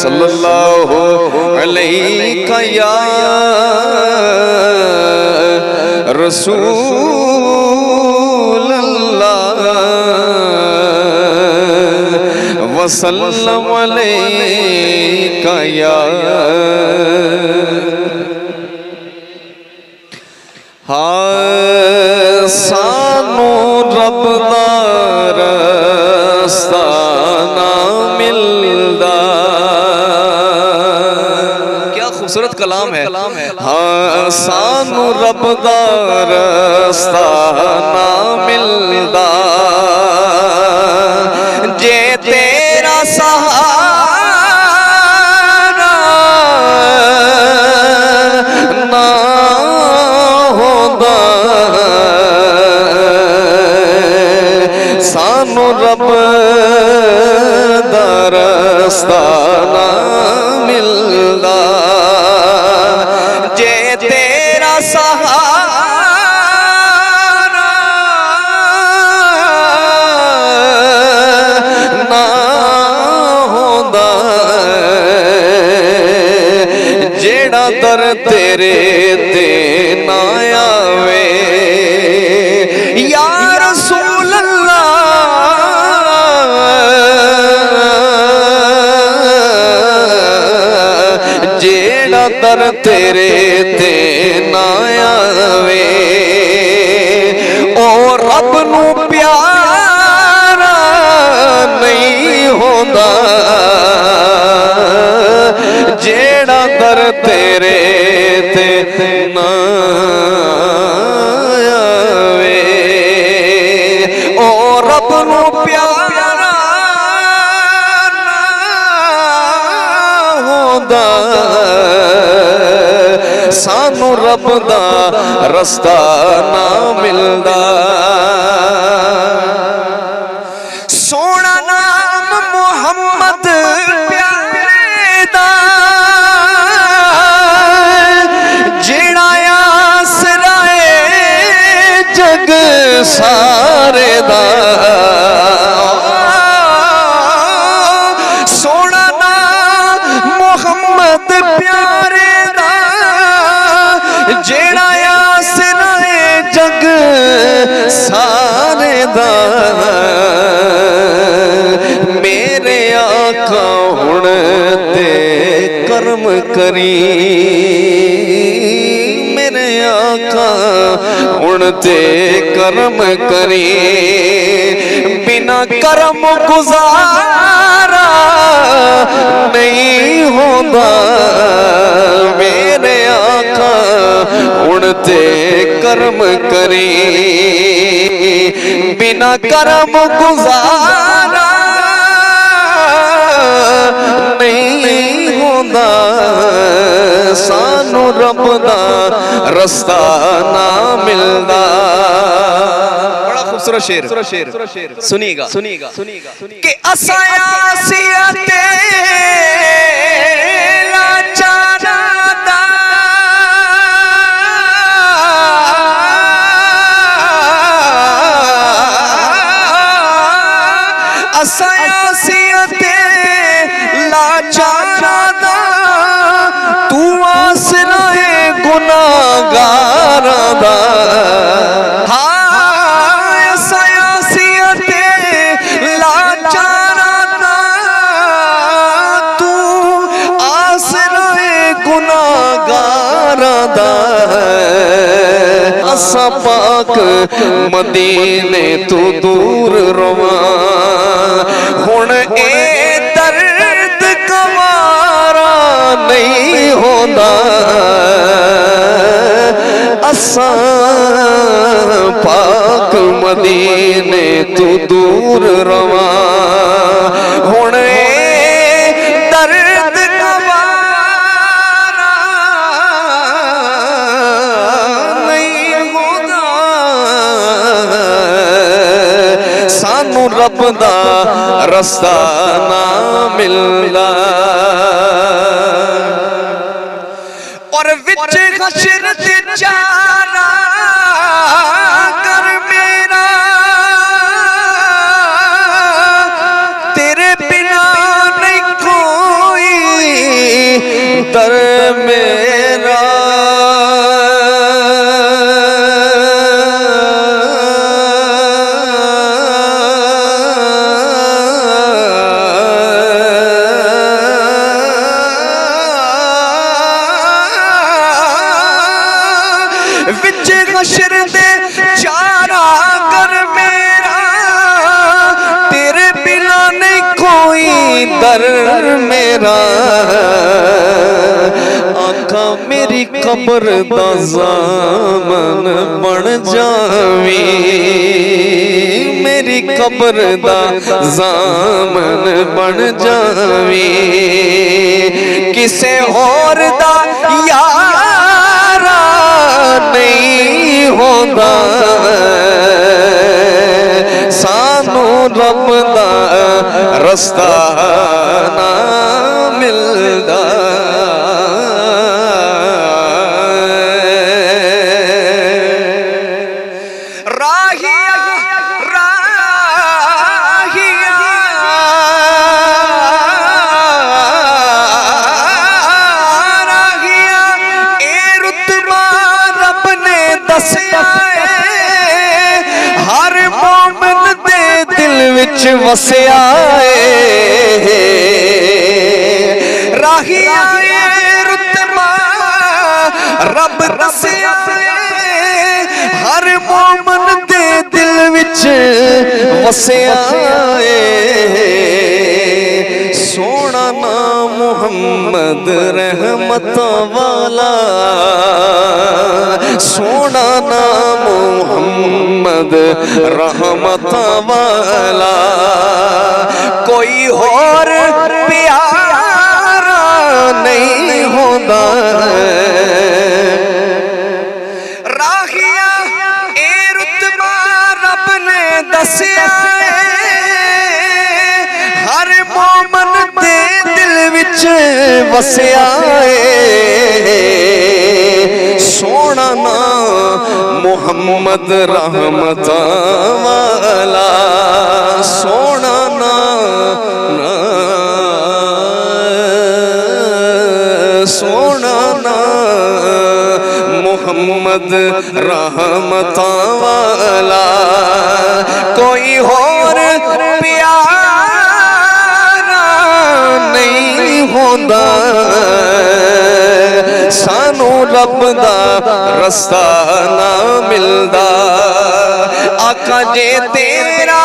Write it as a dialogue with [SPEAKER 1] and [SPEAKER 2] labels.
[SPEAKER 1] सल्लल्लाहु अलैहि या रसूल अल्लाह वसल्लम अलैका या सानू रब दा रस्ता ना मिलदा। क्या खूबसूरत कलाम है। हाँ सानू रब दा रस्ता ना मिलदा जे तेरा सहारा ना होंदा सानू रब दा रस्ता ना मिलदा जे तेरा सहारा ना होंदा जेड़ा दर तेरे ते ना आवे या रसूल अल्लाह जेड़ा दर तेरे ते ना आवे ओ रब नू प्यारा नहीं होंदा जेड़ा दर तेरे ते ना आवे ओ रब नू प्यारा ना होंदा सानू रब दा रस्ता ना मिलदा। सोना नाम मोहम्मद प्यारे दा जेड़ा आसरा जग सारे दा सोना नाम मोहम्मद प्यारे जेड़ा आसरा जग सारे दा मेरे आका हुण ते कर्म करी मेरे आका हुण ते कर्म करी बिना कर्म गुजारा नहीं होंदा मेरे आका हुण ते कर्म करी बिना कर्म गुजारा नहीं होंदा सानू रब दा रस्ता ना मिलदा। बड़ा खूबसूरत शेर सुनिएगा कि असाया सियाते लाचारा दा असाया सियाते लाचारा दा तू आसरा गुनाहगारा दा असा पाक मदीने तू दूर रोवा हुण ए दर्द कवारा नहीं होंदा असा पाक मदीने तू दूर रोवा हुण दर्द कवारा नहीं होंदा सानू रब दा रस्ता ना मिलदा और विच हशर ते चारा कर मेरा तेरे बिना नहीं कोई दर मेरा, आका मेरी कब्र दा ज़ामन बन जावी, मेरी कब्र दा ज़ामन बन जावी, किसे होर दा यारा नहीं होंदा, सानू रब दा रस्ता ना मिलदा। हर मोमिन दे दिल विच वसिया है, राहिया रुतबा रब दसिया है, हर मोमिन दे दिल विच वसिया है। सोना नाम मुहम्मद रहमत वाला, सोना नाम मुहम्मद रहमत वाला, कोई और प्यारा नहीं होता। राहिया ए रुतबा रब ने दसिया, हर मोमन दे दिल विच वसिया है। सोना नाम मुहम्मद रहमत वाला, सोना नाम, सोना नाम मुहम्मद रहमत वाला, कोई और प्यारा नहीं होंदा, सानू रब दा रस्ता ना मिलदा। आका जे तेरा